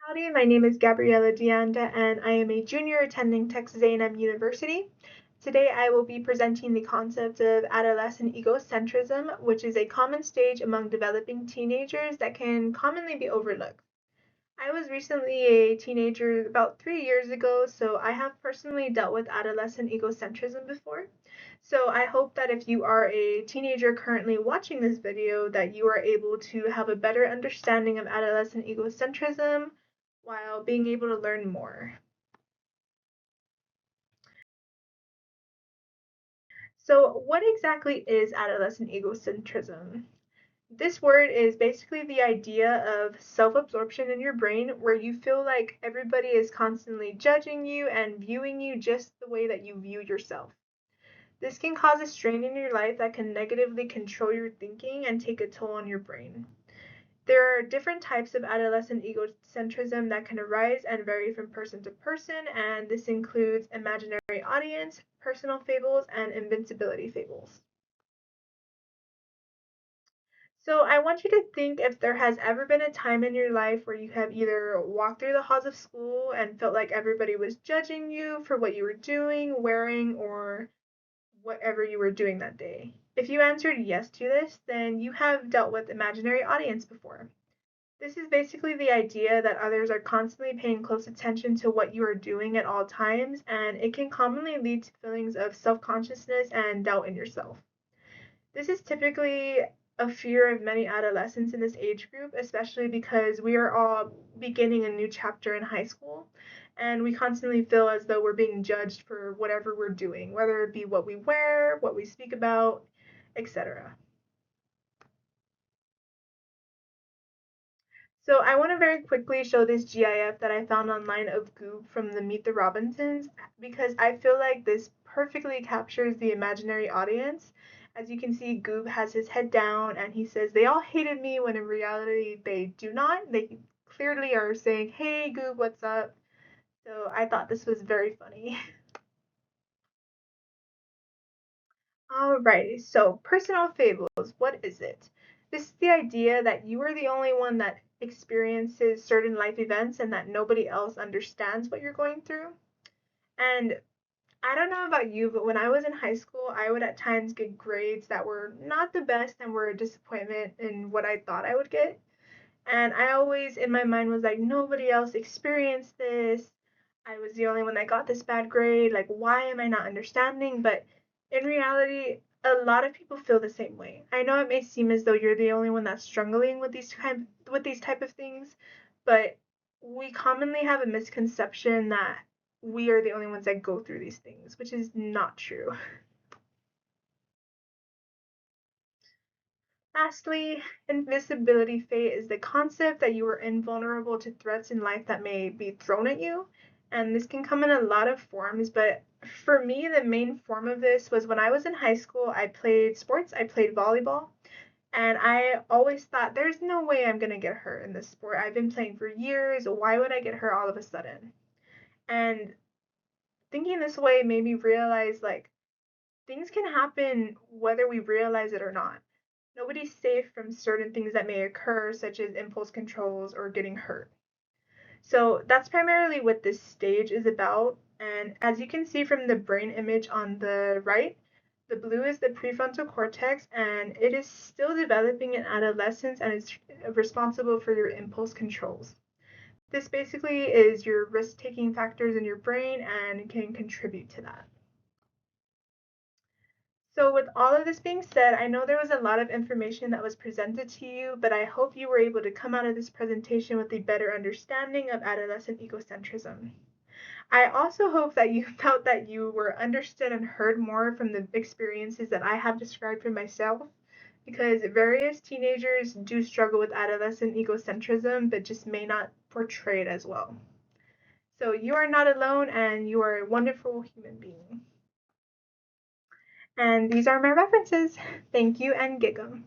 Howdy, my name is Gabriela Dianda, and I am a junior attending Texas A&M University. Today I will be presenting the concept of adolescent egocentrism, which is a common stage among developing teenagers that can commonly be overlooked. I was recently a teenager about 3 years ago, so I have personally dealt with adolescent egocentrism before. So I hope that if you are a teenager currently watching this video, that you are able to have a better understanding of adolescent egocentrism while being able to learn more. So what exactly is adolescent egocentrism? This word is basically the idea of self-absorption in your brain where you feel like everybody is constantly judging you and viewing you just the way that you view yourself. This can cause a strain in your life that can negatively control your thinking and take a toll on your brain. There are different types of adolescent egocentrism that can arise and vary from person to person, and this includes imaginary audience, personal fables, and invincibility fables. So I want you to think if there has ever been a time in your life where you have either walked through the halls of school and felt like everybody was judging you for what you were doing, wearing, or whatever you were doing that day. If you answered yes to this, then you have dealt with imaginary audience before. This is basically the idea that others are constantly paying close attention to what you are doing at all times, and it can commonly lead to feelings of self consciousness and doubt in yourself. This is typically a fear of many adolescents in this age group, especially because we are all beginning a new chapter in high school, and we constantly feel as though we're being judged for whatever we're doing, whether it be what we wear, what we speak about, etc. So I want to very quickly show this GIF that I found online of Goob from the Meet the Robinsons because I feel like this perfectly captures the imaginary audience. As you can see, Goob has his head down and he says, "They all hated me," when in reality they do not. They clearly are saying, "Hey Goob, what's up?" So I thought this was very funny. Alrighty, so personal fables, what is it? This is the idea that you are the only one that experiences certain life events and that nobody else understands what you're going through. And I don't know about you, but when I was in high school, I would at times get grades that were not the best and were a disappointment in what I thought I would get. And I always, in my mind, was like, nobody else experienced this. I was the only one that got this bad grade. Like, why am I not understanding? But in reality, a lot of people feel the same way. I know it may seem as though you're the only one that's struggling with these type of things, but we commonly have a misconception that we are the only ones that go through these things, which is not true. Lastly, invisibility fate is the concept that you are invulnerable to threats in life that may be thrown at you. And this can come in a lot of forms, but for me, the main form of this was when I was in high school, I played sports, I played volleyball, and I always thought, there's no way I'm going to get hurt in this sport. I've been playing for years. Why would I get hurt all of a sudden? And thinking this way made me realize like things can happen whether we realize it or not. Nobody's safe from certain things that may occur, such as impulse controls or getting hurt. So that's primarily what this stage is about. And as you can see from the brain image on the right, the blue is the prefrontal cortex, and it is still developing in adolescence and is responsible for your impulse controls. This basically is your risk taking factors in your brain and can contribute to that. So with all of this being said, I know there was a lot of information that was presented to you, but I hope you were able to come out of this presentation with a better understanding of adolescent egocentrism. I also hope that you felt that you were understood and heard more from the experiences that I have described for myself, because various teenagers do struggle with adolescent egocentrism, but just may not portray it as well. So you are not alone and you are a wonderful human being. And these are my references. Thank you and Gig'em.